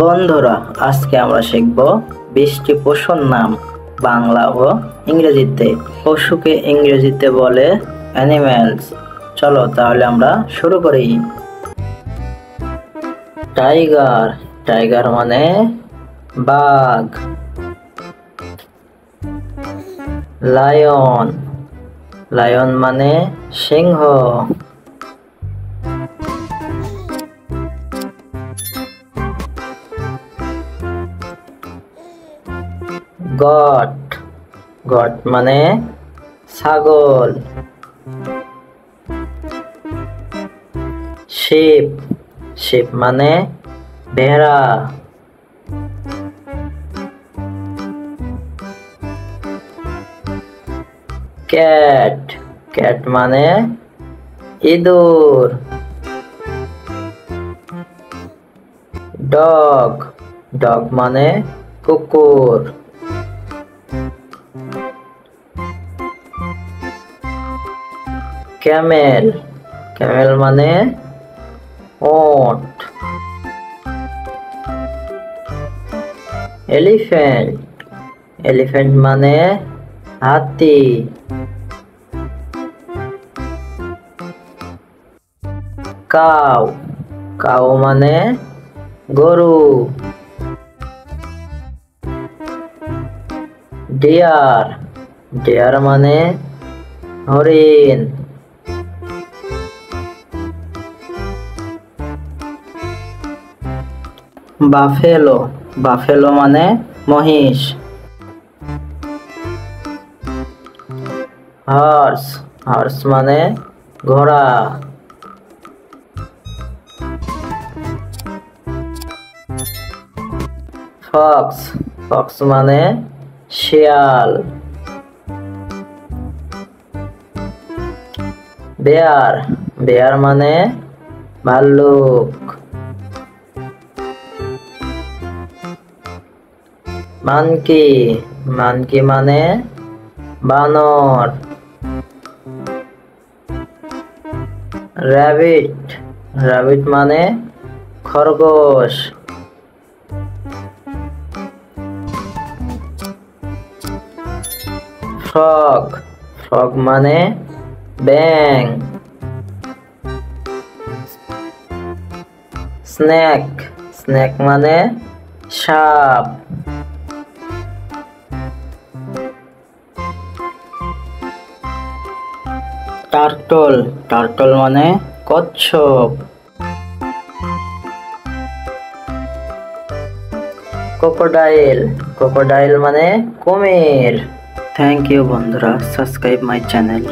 বন্ধুরা, আজকে আমরা শিখব 20টি পশুর নাম বাংলা ও ইংরেজিতে। পশুকে ইংরেজিতে বলে অ্যানিমেলস। চলো তাহলে আমরা শুরু করি। টাইগার, টাইগার মানে বাঘ। লায়ন, লায়ন মানে সিংহ। গট, গট মানে ছাগল। শিপ, শিপ মানে ভেড়া। ক্যাট, ক্যাট মানে ইঁদুর। ডগ, ডগ মানে কুকুর। ক্যামেল, ক্যামেল মানে ওট। এলিফ্যান্ট, এলিফ্যান্ট মানে হাতি। কাউ, কাউ মানে গরু। ডিয়ার, ডিয়ার মানে হরিণ। বাফেলো, বাফেলো মানে মহিষ। হর্স, হর্স মানে ঘোড়া। ফক্স, ফক্স মানে শিয়াল। বেয়ার, বেয়ার মানে ভাল্লুক। মানকি, মানকি মানে বানর। র্যাবিট, র্যাবিট মানে খরগোশ। ফ্রগ, ফ্রগ মানে ব্যাঙ। স্নেক, স্নেক মানে সাপ। টার্টল, টার্টল মানে কচ্ছপ। ক্রোকোডাইল, ক্রোকোডাইল মানে কুমির। থ্যাংক ইউ বন্ধুরা, সাবস্ক্রাইব মাই চ্যানেল।